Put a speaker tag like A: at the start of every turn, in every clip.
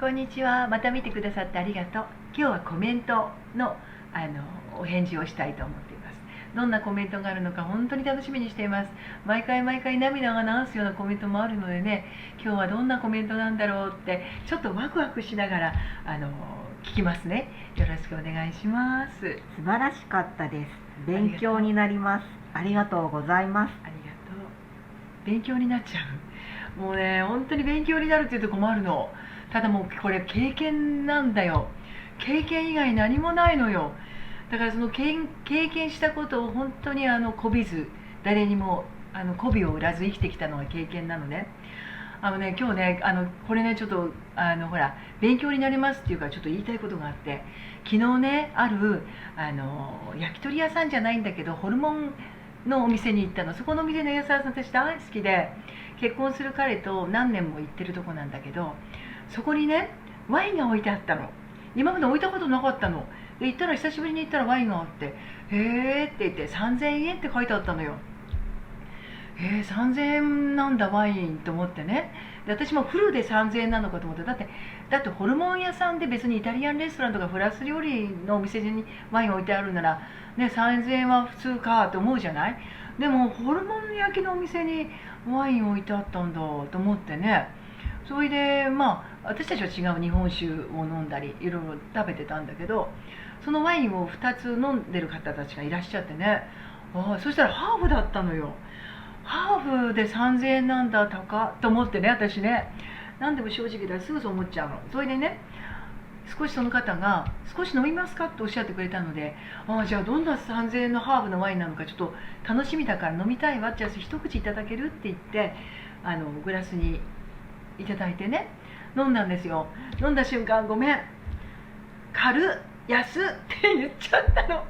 A: こんにちは。また見てくださってありがとう。今日はコメントの、お返事をしたいと思っています。どんなコメントがあるのか本当に楽しみにしています。毎回涙が流すようなコメントもあるのでね、今日はどんなコメントなんだろうってちょっとワクワクしながら聞きますね。よろしくお願いします。
B: 素晴らしかったです。勉強になります。ありがとうございます。
A: ありがとう。勉強になっちゃう。もうね、本当に勉強になるって言うと困るの。ただもうこれ経験なんだよ。経験以外何もないのよ。だからその経験したことを本当にこびず、誰にも媚びを売らず生きてきたのが経験なのね。今日ね、これね、ちょっとほら勉強になりますっていうか、ちょっと言いたいことがあって、昨日ね、ある焼き鳥屋さんじゃないんだけど、ホルモンのお店に行ったの。そこのお店の屋さん、私大好きで、結婚する彼と何年も行ってるとこなんだけど、そこにね、ワインが置いてあったの。今まで置いたことなかったので、行ったら、久しぶりに行ったらワインがあって、へーって言って、3000円って書いてあったのよ。3000円なんだワインと思ってね。で、私もフルで3000円なのかと思って、だってホルモン屋さんで別にイタリアンレストランとかフランス料理のお店にワイン置いてあるなら、ね、3000円は普通かと思うじゃない。でもホルモン焼きのお店にワイン置いてあったんだと思ってね。それで私たちは違う日本酒を飲んだりいろいろ食べてたんだけど、そのワインを2つ飲んでる方たちがいらっしゃってね。そしたらハーフだったのよ。ハーフで3000円なんだ高っと思ってね、私ね。何でも正直だすぐそう思っちゃうの。それでね、少しその方が少し飲みますかっておっしゃってくれたので、じゃあどんな3000円のハーフのワインなのかちょっと楽しみだから飲みたいわ。じゃあ一口いただけるって言って、グラスにいただいてね、飲んだんですよ。飲んだ瞬間、ごめん、軽っ安って言っちゃったの。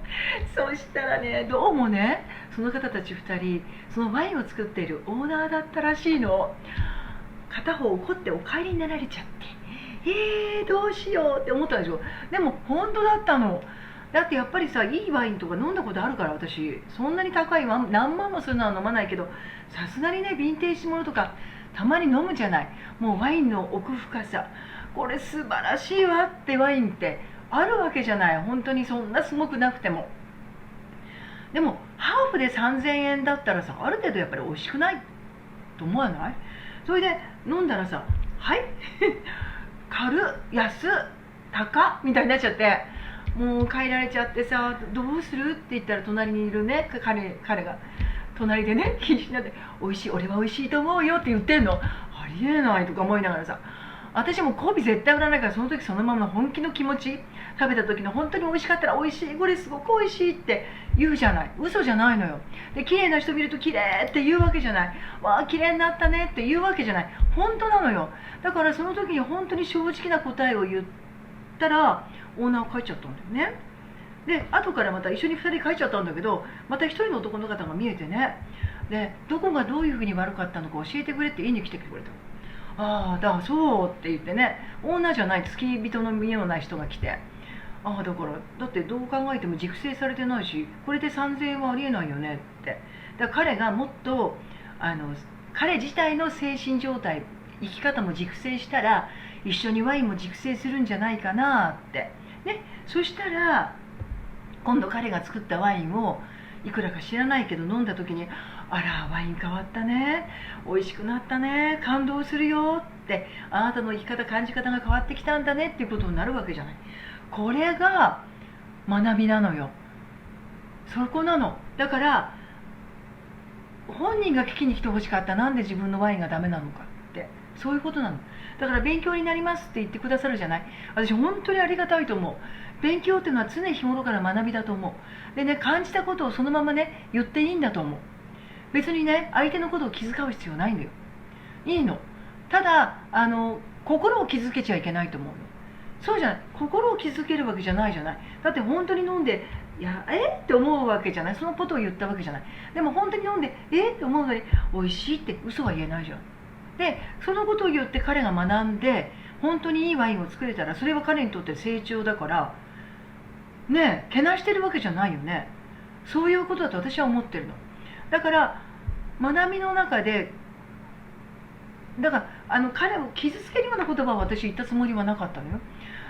A: そしたらね、どうもね、その方たち2人、そのワインを作っているオーナーだったらしいの。片方怒ってお帰りになられちゃって、どうしようって思ったでしょ。でも本当だったの。だってやっぱりさ、いいワインとか飲んだことあるから、私そんなに高い何万もするのは飲まないけど、さすがにね、ヴィンテージものとかたまに飲むじゃない。もうワインの奥深さ、これ素晴らしいわってワインってあるわけじゃない。本当にそんなすごくなくても。でもハーフで3000円だったらさ、ある程度やっぱり美味しくないと思わない？それで飲んだらさ、はい軽っ安っ高っみたいになっちゃって、もう帰られちゃってさ、どうするって言ったら、隣にいるね、彼が隣でね、気にしなって、美味しい、俺は美味しいと思うよって言ってんの。ありえないとか思いながらさ、私も媚び絶対売らないから、その時そのまま本気の気持ち、食べた時の本当に美味しかったら美味しい、これすごく美味しいって言うじゃない。嘘じゃないのよ。で、綺麗な人見ると綺麗って言うわけじゃない。わあ綺麗になったねって言うわけじゃない。本当なのよ。だからその時に本当に正直な答えを言ったら、オーナー帰っちゃったんだよね。で、後からまた一緒に2人帰っちゃったんだけど、また1人の男の方が見えてね、で、どこがどういうふうに悪かったのか教えてくれって言いに来てくれた。だからそうって言ってね、オーナーじゃない付き人のような人が来て、だってどう考えても熟成されてないし、これで3000円はありえないよねって。だから彼がもっと彼自体の精神状態、生き方も熟成したら一緒にワインも熟成するんじゃないかなってね。そしたら今度彼が作ったワインをいくらか知らないけど飲んだ時に、あらワイン変わったね、美味しくなったね、感動するよって、あなたの生き方感じ方が変わってきたんだねっていうことになるわけじゃない。これが学びなのよ。そこなの。だから本人が聞きに来てほしかった。なんで自分のワインがダメなのかって、そういうことなの。だから勉強になりますって言ってくださるじゃない。私本当にありがたいと思う。勉強っていうのは常日頃から学びだと思う。でね、感じたことをそのままね言っていいんだと思う。別にね、相手のことを気遣う必要ないんだよ。いいの。ただ心を傷つけちゃいけないと思うの。そうじゃない。心を傷つけるわけじゃないじゃない。だって本当に飲んで、って思うわけじゃない。そのことを言ったわけじゃない。でも本当に飲んでって思うのに、美味しいって嘘は言えないじゃん。で、そのことを言って彼が学んで本当にいいワインを作れたら、それは彼にとって成長だからね。けなしてるわけじゃないよね。そういうことだと私は思ってるの。だから学びの中でだから彼を傷つけるような言葉を私言ったつもりはなかったのよ。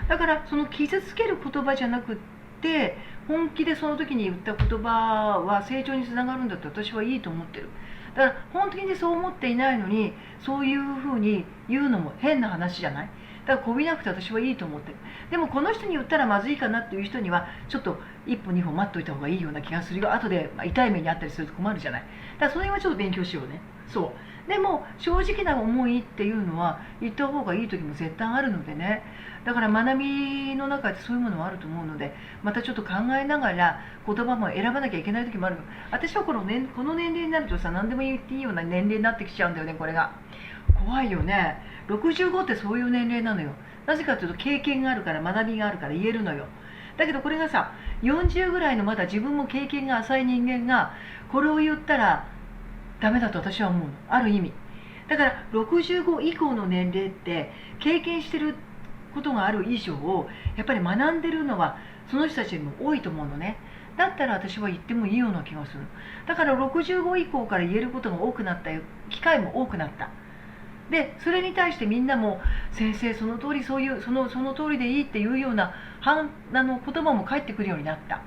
A: だからその傷つける言葉じゃなくって本気でその時に言った言葉は成長につながるんだって私はいいと思ってる。だから本当にそう思っていないのにそういうふうに言うのも変な話じゃない。だからこびなくて私はいいと思ってる。でもこの人に言ったらまずいかなっていう人にはちょっと一歩二歩待っといた方がいいような気がするよ。後で痛い目にあったりすると困るじゃない。だからその辺はちょっと勉強しようね。そうでも正直な思いっていうのは言った方がいい時も絶対あるのでね。だから学びの中でそういうものはあると思うので、またちょっと考えながら言葉も選ばなきゃいけない時もある。私はこの年齢になるとさ、何でも言っていいような年齢になってきちゃうんだよね。これが怖いよね。65ってそういう年齢なのよ。なぜかというと経験があるから学びがあるから言えるのよ。だけどこれがさ、40ぐらいのまだ自分も経験が浅い人間がこれを言ったらダメだと私は思うの。ある意味だから65以降の年齢って経験してることがある以上やっぱり学んでるのはその人たちよりも多いと思うのね。だったら私は言ってもいいような気がする。だから65以降から言えることが多くなった機会も多くなった。でそれに対してみんなも先生その通りその通りでいいっていうような言葉も返ってくるようになった。だか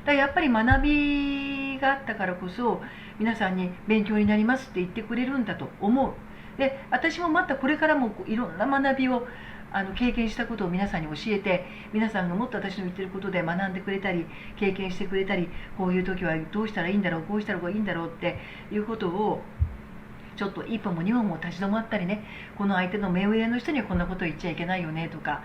A: らやっぱり学びがあったからこそ皆さんに勉強になりますって言ってくれるんだと思う。で私もまたこれからもいろんな学びを経験したことを皆さんに教えて、皆さんがもっと私の言ってることで学んでくれたり経験してくれたり、こういう時はどうしたらいいんだろう、こうしたらいいんだろうっていうことをちょっと一歩も二歩も立ち止まったりね、この相手の目上の人にはこんなこと言っちゃいけないよねとか、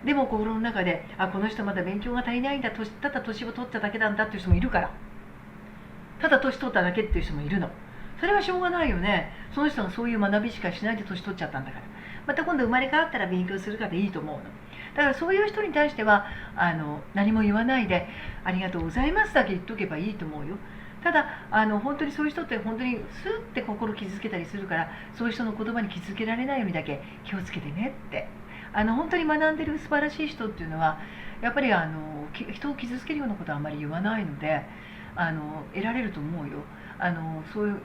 A: でも心の中でこの人まだ勉強が足りないんだ、ただ年を取っただけなんだっていう人もいるから、ただ年取っただけっていう人もいるの。それはしょうがないよね。その人がそういう学びしかしないで年取っちゃったんだから、また今度生まれ変わったら勉強するかでいいと思うの。だからそういう人に対しては何も言わないでありがとうございますだけ言っとけばいいと思うよ。ただ本当にそういう人って本当にスーって心傷つけたりするから、そういう人の言葉に傷つけられないようにだけ気をつけてねって。本当に学んでる素晴らしい人っていうのはやっぱり人を傷つけるようなことはあまり言わないので得られると思うよ。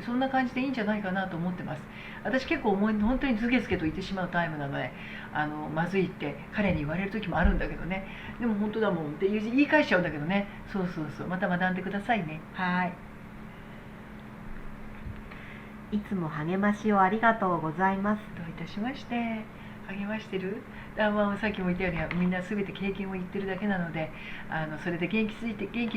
A: そんな感じでいいんじゃないかなと思ってます。私結構本当にズケズケと言ってしまうタイプなのでまずいって彼に言われる時もあるんだけどね。でも本当だもんって言い返しちゃうんだけどね。そうまた学んでくださいね。はい。
B: いつも励ましをありがとうございます。
A: どういたしまして。励ましてる。さっきも言ったようにみんな全て経験を言ってるだけなのでそれで元気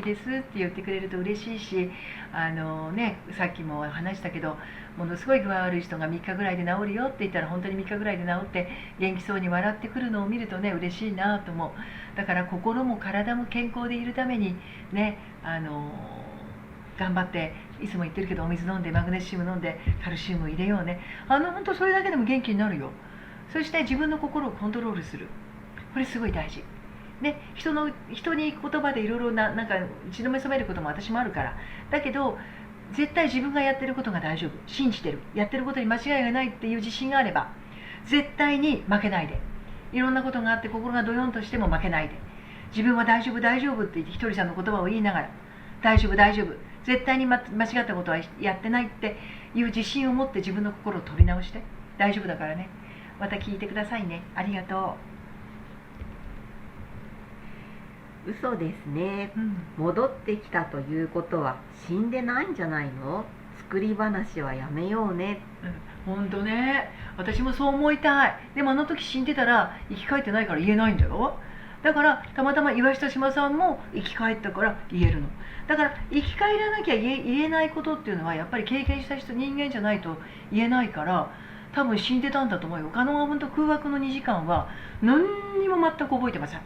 A: ですって言ってくれると嬉しいしさっきも話したけどものすごい具合悪い人が3日ぐらいで治るよって言ったら本当に3日ぐらいで治って元気そうに笑ってくるのを見るとね嬉しいなと思う。だから心も体も健康でいるためにね頑張っていつも言ってるけどお水飲んでマグネシウム飲んでカルシウム入れようね。本当それだけでも元気になるよ。そして自分の心をコントロールする、これすごい大事ね。人に言葉でいろいろなんか血の目染めることも私もあるから、だけど絶対自分がやってることが大丈夫、信じてる、やってることに間違いがないっていう自信があれば絶対に負けないで、いろんなことがあって心がドヨンとしても負けないで、自分は大丈夫大丈夫って言ってひとりさんの言葉を言いながら大丈夫大丈夫、絶対に間違ったことはやってないっていう自信を持って自分の心を取り直して、大丈夫だからね。また聞いてくださいね。ありがと
B: う。嘘ですね、
A: うん、
B: 戻ってきたということは死んでないんじゃないの？作り話はやめようね。
A: ほんとね、私もそう思いたい。でも時死んでたら生き返ってないから言えないんだよ。だからたまたま岩下志麻さんも生き返ったから言えるの。だから生き返らなきゃ言えないことっていうのはやっぱり経験した人間じゃないと言えないから、多分死んでたんだと思うよ。加納が本当空白の2時間は何にも全く覚えてません。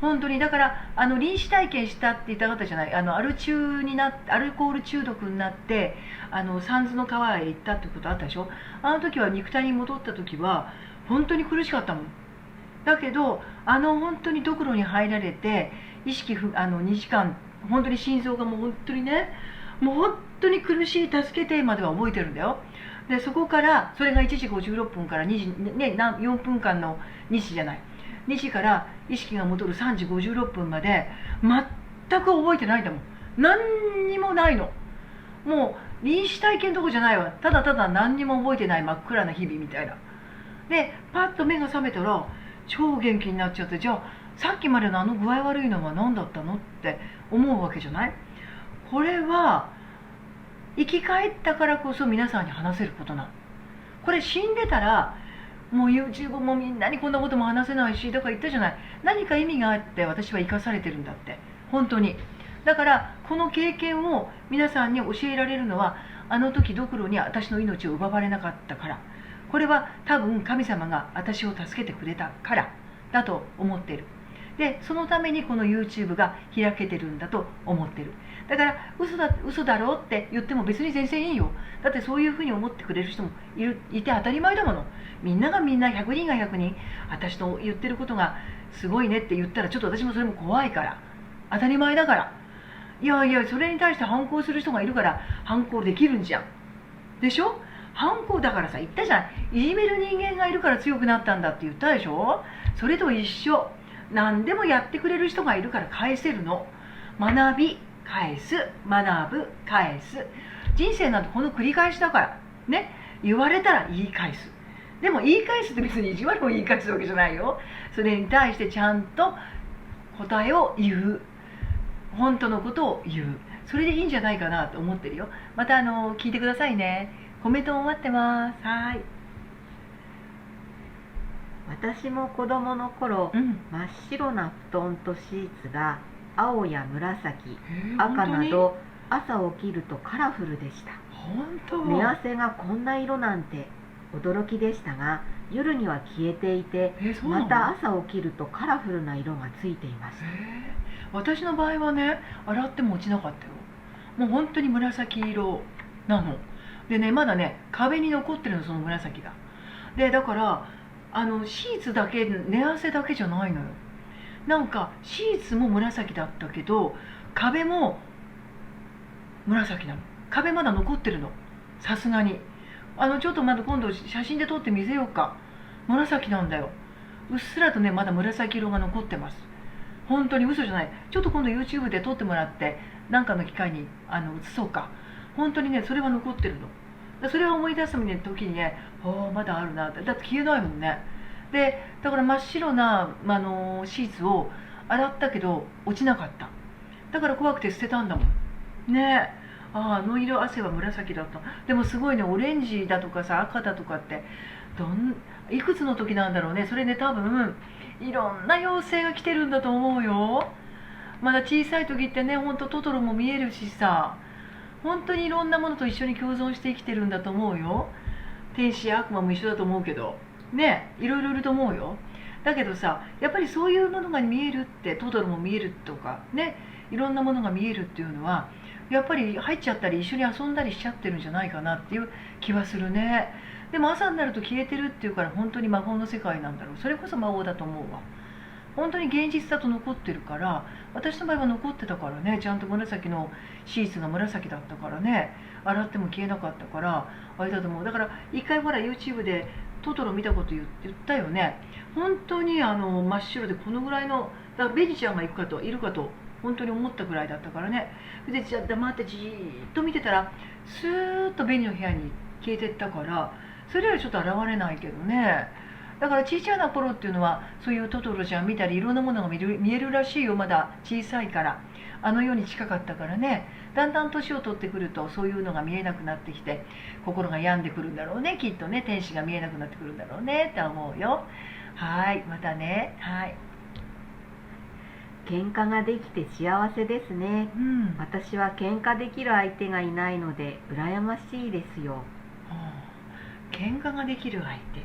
A: 本当に。だから臨死体験したって言った方じゃない、アルコール中毒になって三途の川へ行ったってことあったでしょ。あの時は肉体に戻った時は本当に苦しかったもん。だけど本当にドクロに入られて2時間本当に心臓がもう本当にね、もう本当に苦しい、助けてまでは覚えてるんだよ。でそこからそれが1時56分から2時、ね、4分間の2時じゃない、2時から意識が戻る3時56分まで全く覚えてないんだもん。何にもないの。もう臨死体験どころじゃないわ。ただただ何にも覚えてない真っ暗な日々みたいな。でパッと目が覚めたら超元気になっちゃって、じゃあさっきまでのあの具合悪いのは何だったのって思うわけじゃない。これは生き返ったからこそ皆さんに話せることなの。これ死んでたらもう YouTube もみんなにこんなことも話せないし、だから言ったじゃない、何か意味があって私は生かされてるんだって、本当に。だからこの経験を皆さんに教えられるのは、あの時ドクロに私の命を奪われなかったから、これは多分神様が私を助けてくれたからだと思っている。でそのためにこの YouTube が開けてるんだと思ってる。だから嘘だろうって言っても別に全然いいよ。だってそういうふうに思ってくれる人もいて当たり前だもの。みんながみんな100人が100人私の言ってることがすごいねって言ったら、ちょっと私もそれも怖いから、当たり前だから。いやいや、それに対して反抗する人がいるから反抗できるんじゃんでしょ。反抗だからさ、言ったじゃん、いじめる人間がいるから強くなったんだって言ったでしょ。それと一緒。何でもやってくれる人がいるから返せるの。学び返す、学ぶ返す。人生なんてこの繰り返しだからね。言われたら言い返す。でも言い返すって別に意地悪を言い返すわけじゃないよ。それに対してちゃんと答えを言う、本当のことを言う。それでいいんじゃないかなと思ってるよ。また聞いてくださいね。コメントも待ってます。はい。
B: 私も子供の頃、真っ白な布団とシーツが青や紫、赤など朝起きるとカラフルでした。
A: 本当。
B: 寝汗がこんな色なんて驚きでしたが、夜には消えていて、また朝起きるとカラフルな色がついていました。
A: 私の場合はね、洗っても落ちなかったよ。もう本当に紫色なのでね、まだね壁に残ってるの、その紫が。でだからシーツだけ、寝汗だけじゃないのよ。なんかシーツも紫だったけど壁も紫なの。壁まだ残ってるの、さすがに。ちょっとまだ今度写真で撮って見せようか。紫なんだよ。うっすらとねまだ紫色が残ってます。本当に嘘じゃない。ちょっと今度 YouTube で撮ってもらって何かの機会に映そうか。本当にねそれは残ってるの。それを思い出す時にね、まだあるなって。だって消えないもんね。でだから真っ白な、シーツを洗ったけど落ちなかった。だから怖くて捨てたんだもんね。あの色汗は紫だった。でもすごいね、オレンジだとかさ赤だとかっていくつの時なんだろうね。それね多分いろんな妖精が来てるんだと思うよ。まだ小さい時ってね、ほんとトトロも見えるしさ、本当にいろんなものと一緒に共存して生きてるんだと思うよ。天使や悪魔も一緒だと思うけどね、いろいろいると思うよ。だけどさ、やっぱりそういうものが見えるって、トトロも見えるとかね、いろんなものが見えるっていうのはやっぱり入っちゃったり一緒に遊んだりしちゃってるんじゃないかなっていう気はするね。でも朝になると消えてるっていうから、本当に魔法の世界なんだろう。それこそ魔法だと思うわ。本当に現実だと残ってるから。私の場合は残ってたからね。ちゃんと紫のシーツが紫だったからね、洗っても消えなかったからあれだと思う。だから一回ほら YouTube でトトロ見たこと言ったよね。本当に真っ白でこのぐらいの、だからベニちゃんがいるかと本当に思ったぐらいだったからね。で黙ってじーっと見てたらスーッとベニの部屋に消えてったから、それよりちょっと現れないけどね。だから小さな頃っていうのはそういうトトロちゃん見たりいろんなものが見えるらしいよ。まだ小さいから、世に近かったからね。だんだん年を取ってくるとそういうのが見えなくなってきて、心が病んでくるんだろうね、きっとね。天使が見えなくなってくるんだろうねって思うよ。はい、またね。はい。
B: 喧嘩ができて幸せですね。私は喧嘩できる相手がいないので羨ましいですよ。
A: 喧嘩ができる相手。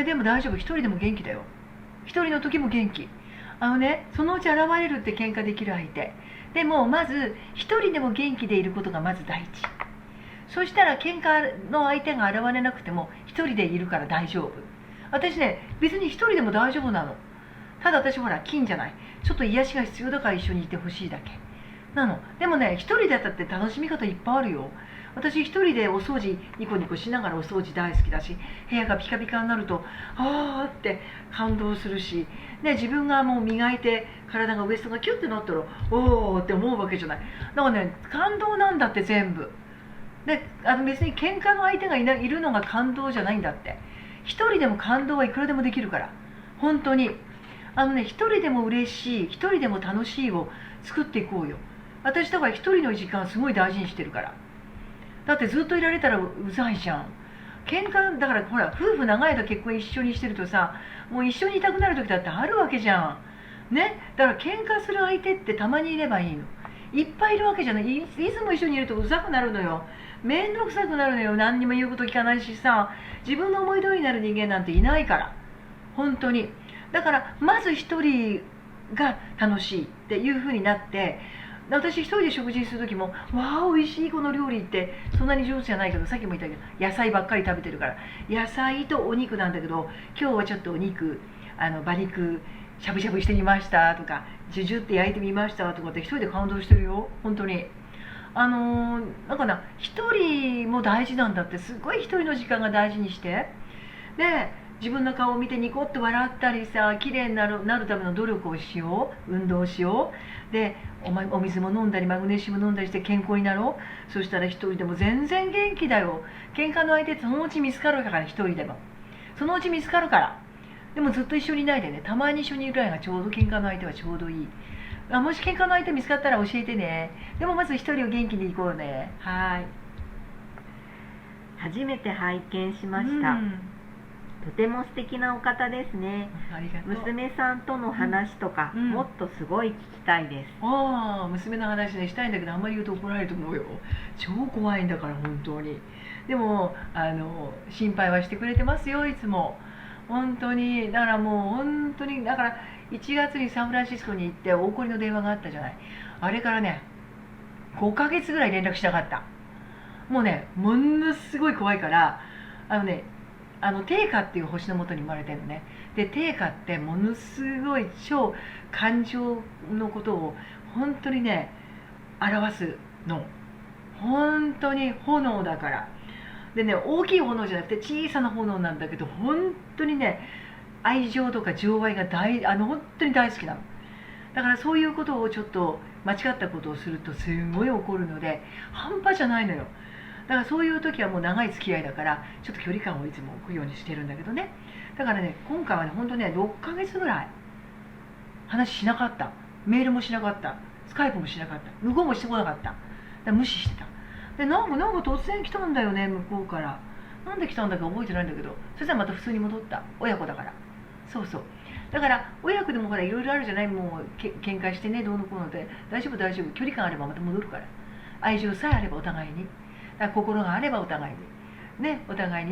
A: でも大丈夫。一人でも元気だよ。一人の時も元気。そのうち現れるって、喧嘩できる相手。でもまず一人でも元気でいることがまず第一。そしたら喧嘩の相手が現れなくても一人でいるから大丈夫。私ね、別に一人でも大丈夫なの。ただ私ほら金じゃない。ちょっと癒しが必要だから一緒にいてほしいだけ。なの。でもね、一人だったって楽しみ方いっぱいあるよ。私一人でお掃除ニコニコしながらお掃除大好きだし、部屋がピカピカになるとあーって感動するし、ね、自分がもう磨いて体がウエストがキュッてなったらおーって思うわけじゃない。だからね、感動なんだって全部で、別に喧嘩の相手がいるのが感動じゃないんだって。一人でも感動はいくらでもできるから、本当に一人でも嬉しい、一人でも楽しいを作っていこうよ。私だから一人の時間すごい大事にしてるから。だってずっといられたらうざいじゃん。喧嘩だから、ほら夫婦長い間結婚一緒にしてるとさ、もう一緒にいたくなる時だってあるわけじゃんね。だから喧嘩する相手ってたまにいればいいの。いっぱいいるわけじゃない。いつも一緒にいるとうざくなるのよ。面倒くさくなるのよ。何にも言うこと聞かないしさ、自分の思い通りになる人間なんていないから、本当に。だからまず一人が楽しいっていう風になって、私一人で食事する時も「わあ美味しいこの料理」ってそんなに上手じゃないけど、さっきも言ったけど野菜ばっかり食べてるから、野菜とお肉なんだけど、今日はちょっとお肉馬肉しゃぶしゃぶしてみましたとか、ジュジュって焼いてみましたとかって一人で感動してるよ、本当に。だから一人も大事なんだって。すごい一人の時間が大事にして、で自分の顔を見てニコッと笑ったりさ、綺麗になるための努力をしよう、運動をしよう。でお水も飲んだりマグネシウム飲んだりして健康になろう。そしたら一人でも全然元気だよ。喧嘩の相手ってそのうち見つかるから、一人でもそのうち見つかるから。でもずっと一緒にいないでね、たまに一緒にいるぐらいがちょうど、喧嘩の相手はちょうどいい。もし喧嘩の相手見つかったら教えてね。でもまず一人を元気に行こうね。はい。
B: 初めて拝見しました。とても素敵なお方ですね。
A: ありがとう。
B: 娘さんとの話とか、もっとすごい聞きたいです。
A: ああ、娘の話ねしたいんだけど、あんまり言うと怒られると思うよ。超怖いんだから本当に。でも心配はしてくれてますよ、いつも。本当に。だからもう本当に、だから1月にサンフランシスコに行って大怒りの電話があったじゃない。あれからね5ヶ月ぐらい連絡しなかった。もうね、ものすごい怖いから。定価っていう星のもとに生まれてるのね。で定価ってものすごい超感情のことを本当にね表すの。本当に炎だから。でね、大きい炎じゃなくて小さな炎なんだけど、本当にね愛情とか情愛が本当に大好きなの。だからそういうことをちょっと間違ったことをするとすごい怒るので、半端じゃないのよ。だからそういう時はもう長い付き合いだから、ちょっと距離感をいつも置くようにしてるんだけどね。だからね、今回はね、本当ね、6ヶ月ぐらい話しなかった。メールもしなかった。スカイプもしなかった。向こうもしてこなかった。だから無視してた。で、なんか突然来たんだよね、向こうから。なんで来たんだか覚えてないんだけど、そしたらまた普通に戻った。親子だから。そうそう。だから親子でもほらいろいろあるじゃない。もう喧嘩してね、どうのこうので、大丈夫大丈夫、距離感あればまた戻るから。愛情さえあればお互いに。だから心があればお互いにね、お互い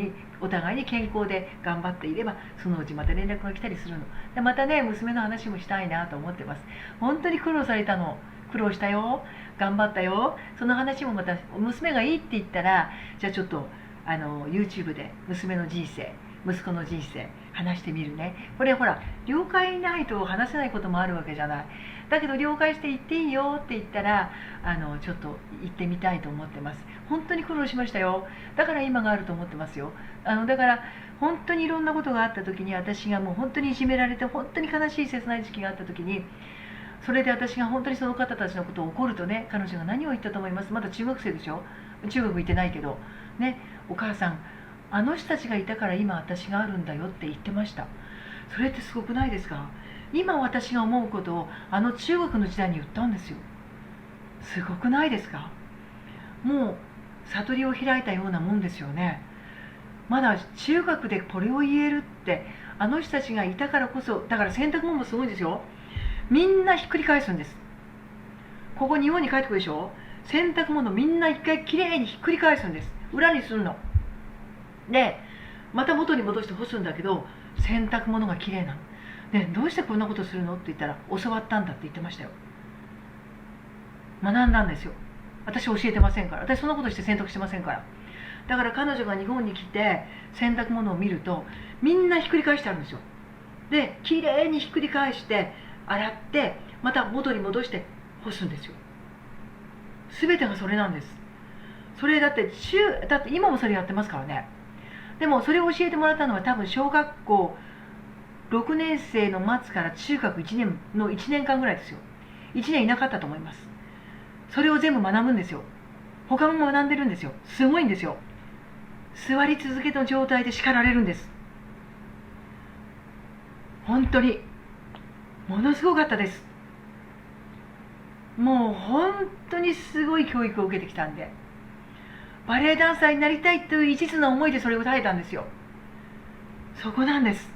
A: に健康で頑張っていれば、そのうちまた連絡が来たりするので、またね娘の話もしたいなと思ってます。本当に苦労されたの。苦労したよ、頑張ったよ。その話もまた娘がいいって言ったら、じゃあちょっとYouTube で娘の人生、息子の人生話してみるね。これほら了解ないと話せないこともあるわけじゃない。だけど了解して言っていいよって言ったらちょっと行ってみたいと思ってます。本当に苦労しましたよ。だから今があると思ってますよ。だから本当にいろんなことがあった時に、私がもう本当にいじめられて本当に悲しい切ない時期があった時に、それで私が本当にその方たちのことを怒るとね、彼女が何を言ったと思います？まだ中学生でしょ。中学行ってないけどね。お母さん、あの人たちがいたから今私があるんだよって言ってました。それってすごくないですか？今私が思うことを中学の時代に言ったんですよ。すごくないですか？もう悟りを開いたようなもんですよね。まだ中学でこれを言えるって、あの人たちがいたからこそ。だから洗濯物もすごいですよ。みんなひっくり返すんです。ここ日本に帰ってくるでしょ。洗濯物みんな一回きれいにひっくり返すんです。裏にするので、また元に戻して干すんだけど、洗濯物がきれいなので、どうしてこんなことするのって言ったら、教わったんだって言ってましたよ。学んだんですよ。私教えてませんから。私そんなことして洗濯してませんから。だから彼女が日本に来て洗濯物を見ると、みんなひっくり返してあるんですよ。できれいにひっくり返して洗って、また元に戻して干すんですよ。全てがそれなんです。それだって今もそれやってますからね。でもそれを教えてもらったのは多分小学校6年生の末から中学1年の1年間ぐらいですよ。1年いなかったと思います。それを全部学ぶんですよ。他も学んでるんですよ。すごいんですよ。座り続けの状態で叱られるんです。本当にものすごかったです。もう本当にすごい教育を受けてきたんで、バレエダンサーになりたいという一途な思いでそれを耐えたんですよ。そこなんです。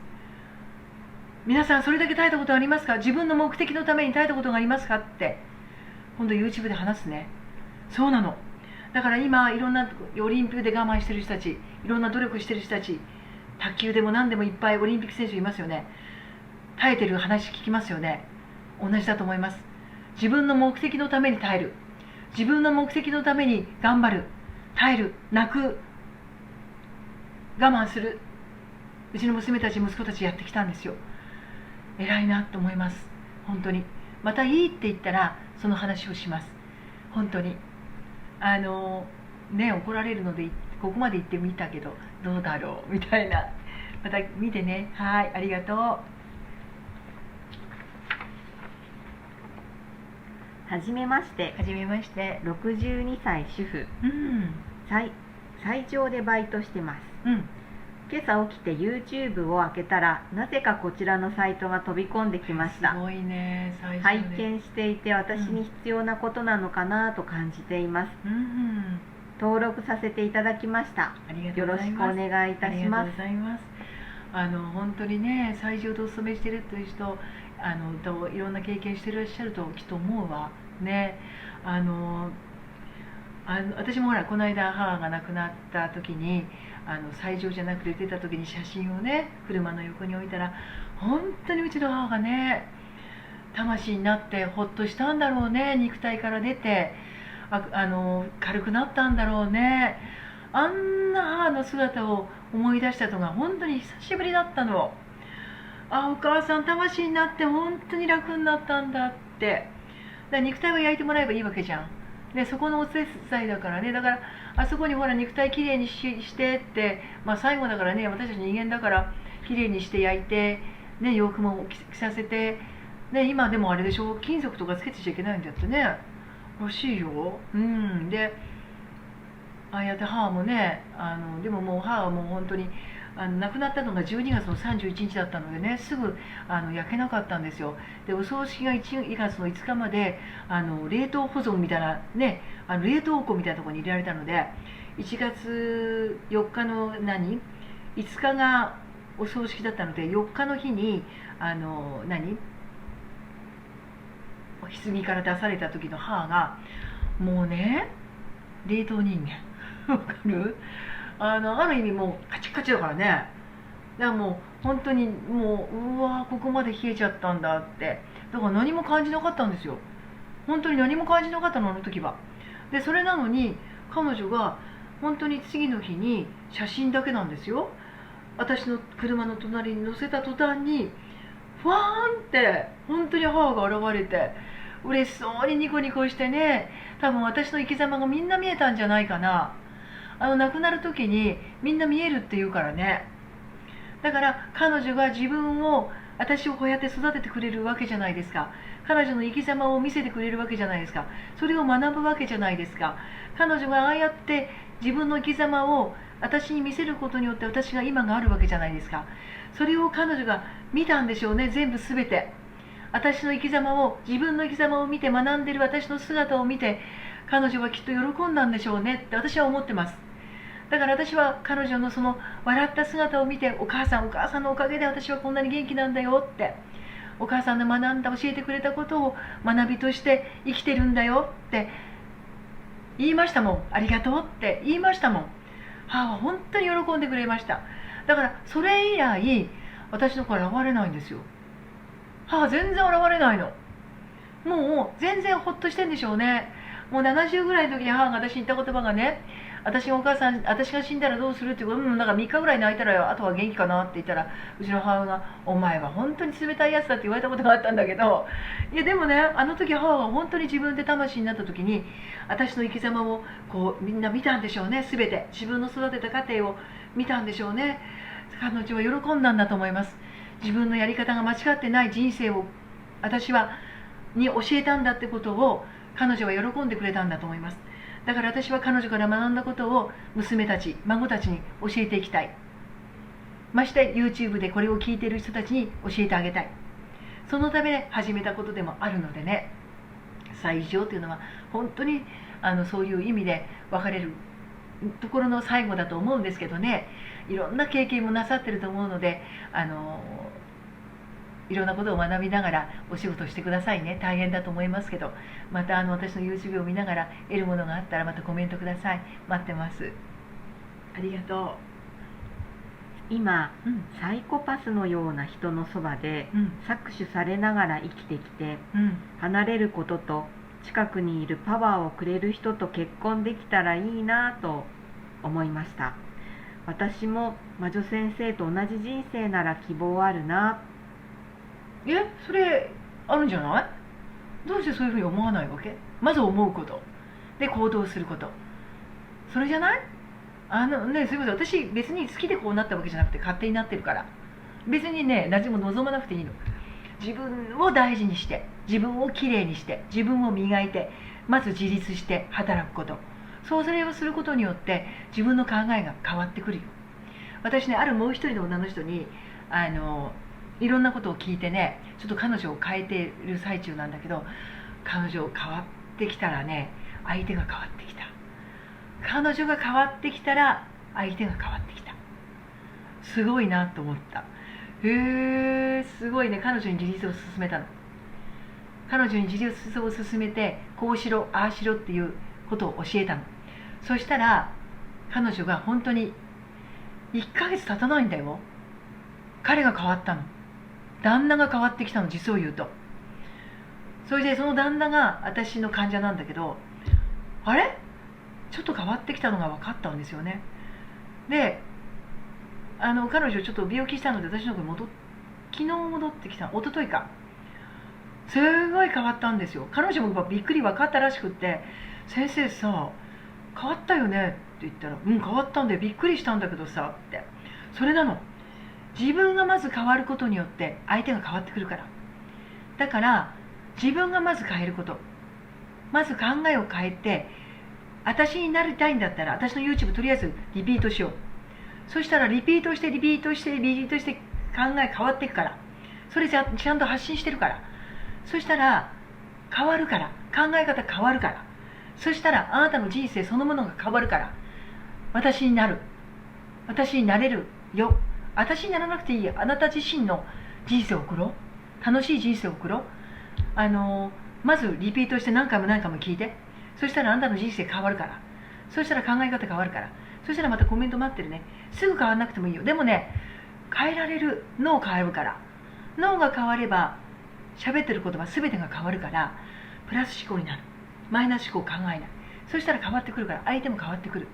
A: 皆さんそれだけ耐えたことありますか？自分の目的のために耐えたことがありますかって、今度 YouTube で話すね。そうなの。だから今いろんなオリンピックで我慢してる人たち、いろんな努力してる人たち、卓球でも何でもいっぱいオリンピック選手いますよね。耐えてる話聞きますよね。同じだと思います。自分の目的のために耐える、自分の目的のために頑張る、耐える、泣く、我慢する。うちの娘たち息子たちやってきたんですよ。偉いなと思います。本当に。またいいって言ったらその話をします。本当に怒られるのでここまで言ってみたけどどうだろうみたいな。また見てね。はい、ありがとう。
B: はじめまして。
A: はじめまして。
B: 62歳主婦。最長でバイトしてます。今朝起きて YouTube を開けたらなぜかこちらのサイトが飛び込んできました。
A: すごいね。
B: 拝見していて私に必要なことなのかなと感じています。登録させていただきました。よろしくお願いいたします。
A: ありがとうございます。本当にね、最上でお勤めしてるという人いろんな経験してらっしゃるときっと思うわね。私もほらこの間母が亡くなった時に最上じゃなくて出た時に写真をね車の横に置いたら、本当にうちの母がね魂になってほっとしたんだろうね。肉体から出て軽くなったんだろうね。あんな母の姿を思い出したのが本当に久しぶりだったの。お母さん魂になって本当に楽になったんだって。肉体は焼いてもらえばいいわけじゃん。でそこのお手伝いだからね。だからあそこにほら肉体きれいにしてって、最後だからね、私たち人間だからきれいにして焼いて、ね、洋服も着させて、ね、今でもあれでしょ、金属とかつけてちゃいけないんだってね、らしいよ。でああやって母もねでももう母はもう本当に亡くなったのが12月の31日だったのでね、すぐ焼けなかったんですよ。でお葬式が1月の5日まで冷凍保存みたいなね、冷凍庫みたいなところに入れられたので、1月4日の5日がお葬式だったので、4日の日に棺から出された時の母がもうね冷凍人間わかる？ある意味もうカチッカチだからね。だからもう本当にもうわここまで冷えちゃったんだって。だから何も感じなかったんですよ。本当に何も感じなかったの、あの時は。でそれなのに彼女が本当に次の日に写真だけなんですよ、私の車の隣に乗せた途端にファーンって本当に母が現れて嬉しそうにニコニコしてね、多分私の生き様がみんな見えたんじゃないかな。亡くなる時にみんな見えるって言うからね。だから彼女が私をこうやって育ててくれるわけじゃないですか。彼女の生き様を見せてくれるわけじゃないですか。それを学ぶわけじゃないですか。彼女がああやって自分の生き様を私に見せることによって私が今があるわけじゃないですか。それを彼女が見たんでしょうね、全部すべて。私の生き様を、自分の生き様を見て学んでいる私の姿を見て、彼女はきっと喜んだんでしょうねって私は思ってます。だから私は彼女のその笑った姿を見て、お母さんのおかげで私はこんなに元気なんだよって、お母さんの学んだ教えてくれたことを学びとして生きてるんだよって言いましたもん。ありがとうって言いましたもん。母は本当に喜んでくれました。だからそれ以来私の子は現れないんですよ。母全然現れないの。もう全然ほっとしてんでしょうね。もう70ぐらいの時に母が私に言った言葉がね、私が死んだらどうするって言うから、なんか3日ぐらい泣いたらあとは元気かなって言ったら、うちの母親が「お前は本当に冷たいやつだ」って言われたことがあったんだけど、いやでもね、あの時母が本当に自分で魂になった時に、私の生き様をこうみんな見たんでしょうね。全て自分の育てた家庭を見たんでしょうね。彼女は喜んだんだと思います。自分のやり方が間違ってない人生を私に教えたんだってことを彼女は喜んでくれたんだと思います。だから私は彼女から学んだことを娘たち、孫たちに教えていきたい。まして YouTube でこれを聞いている人たちに教えてあげたい。そのために始めたことでもあるのでね、最上というのは本当にそういう意味で別れるところの最後だと思うんですけどね、いろんな経験もなさってると思うので、いろんなことを学びながらお仕事してくださいね。大変だと思いますけど、また私の YouTube を見ながら得るものがあったらまたコメントください。待ってます。ありがと
B: 今、サイコパスのような人のそばで、搾取されながら生きてきて、離れることと近くにいるパワーをくれる人と結婚できたらいいなと思いました。私も魔女先生と同じ人生なら希望あるな。
A: それあるんじゃない？どうしてそういうふうに思わないわけ？まず思うことで行動すること、それじゃない？すいません、私別に好きでこうなったわけじゃなくて勝手になってるから、別にね何も望まなくていいの。自分を大事にして、自分をきれいにして、自分を磨いて、まず自立して働くこと、それをすることによって自分の考えが変わってくるよ。私ね、あるもう一人の女の人にいろんなことを聞いてね、ちょっと彼女を変えている最中なんだけど、彼女変わってきたらね、相手が変わってきた。彼女が変わってきたら相手が変わってきた。すごいなと思った。すごいね。彼女に自立を進めたの。彼女に自立を進めて、こうしろああしろっていうことを教えたの。そしたら彼女が本当に1ヶ月経たないんだよ、彼が変わったの。旦那が変わってきたの、実を言うと。それでその旦那が私の患者なんだけど、あれちょっと変わってきたのが分かったんですよね。で彼女ちょっと病気したので私のところに昨日戻ってきた、一昨日か。すごい変わったんですよ。彼女もびっくり分かったらしくって、先生さ変わったよねって言ったら、変わったんでびっくりしたんだけどさって。それなの。自分がまず変わることによって相手が変わってくるから。だから自分がまず変えること、まず考えを変えて、私になりたいんだったら私の YouTube とりあえずリピートしよう。そしたらリピートして考え変わっていくから。それちゃんと発信してるから。そしたら変わるから、考え方変わるから。そしたらあなたの人生そのものが変わるから、私になる、私になれるよ。私にならなくていいよ。あなた自身の人生を送ろう。楽しい人生を送ろう。まずリピートして何回も聞いて。そしたらあなたの人生変わるから。そしたら考え方変わるから。そしたらまたコメント待ってるね。すぐ変わらなくてもいいよ。でもね、変えられる。脳を変えるから。脳が変われば喋ってる言葉全てが変わるから、プラス思考になる。マイナス思考を考えない。そしたら変わってくるから、相手も変わってくる。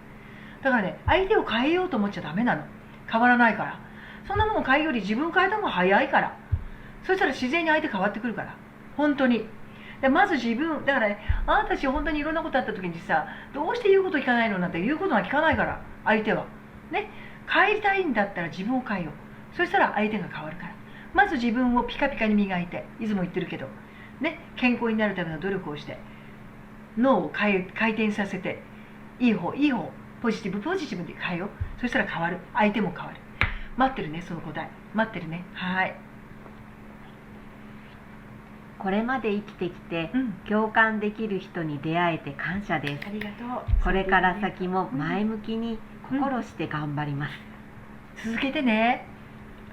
A: だからね、相手を変えようと思っちゃダメなの。変わらないから。そんなものを変えるより自分を変えた方が早いから。そしたら自然に相手変わってくるから。本当に。でまず自分だからね、あなたたち本当にいろんなことあった時にさ、どうして言うこと聞かないのなんて言うことが聞かないから、相手はね。変えたいんだったら自分を変えよう。そしたら相手が変わるから。まず自分をピカピカに磨いて、いつも言ってるけどね、健康になるための努力をして、脳を回転させて、いい方ポジティブで変えよう。そしたら変わる。相手も変わる。待ってるね、その答え待ってるね。はい。
B: これまで生きてきて、共感できる人に出会えて感謝です。
A: ありがとう。
B: これから先も前向きに心して頑張ります。
A: 続けてね。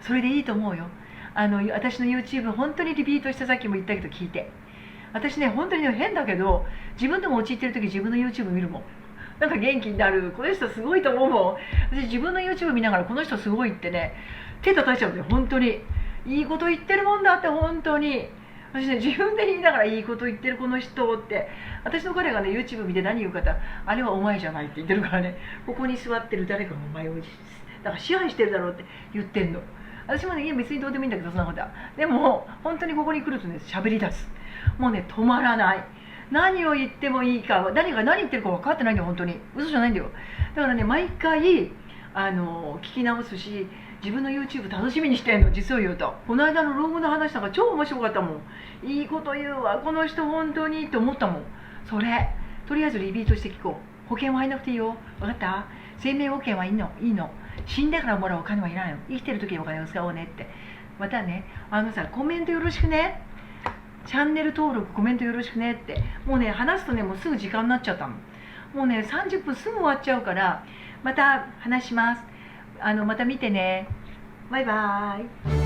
A: それでいいと思うよ。私の YouTube 本当にリピートして、さっきも言ったけど聞いて。私ね、本当に変だけど、自分でも陥ってる時自分の YouTube 見るもん。なんか元気になる。この人すごいと思うもん。私自分の YouTube 見ながらこの人すごいってね、手叩いちゃうんだよ。本当にいいこと言ってるもんだって。本当に私ね、自分で言いながらいいこと言ってるこの人って、私の彼がね YouTube 見て何言うかってあれはお前じゃないって言ってるからね、ここに座ってる誰かがお前をだから支配してるだろうって言ってんの。私もね、いや別にどうでもいいんだけど、そんなことは。でも本当にここに来るとね、喋り出す。もうね、止まらない。何を言ってもいいか、誰が何言ってるか分かってないんだよ、本当に。嘘じゃないんだよ。だからね、毎回聞き直すし、自分の YouTube 楽しみにしてんの、実を言うと。この間の老後の話なんか超面白かったもん。いいこと言うわ、この人本当にって思ったもん。それ、とりあえずリピートして聞こう。保険は入んなくていいよ。分かった？生命保険はいいの、いいの。死んでからもらうお金はいらないの。生きてる時にお金を使おうねって。またね、コメントよろしくね。チャンネル登録、コメントよろしくねって。もうね、話すとね、もうすぐ時間になっちゃったの。もうね、30分すぐ終わっちゃうから、また話します。また見てね。バイバーイ。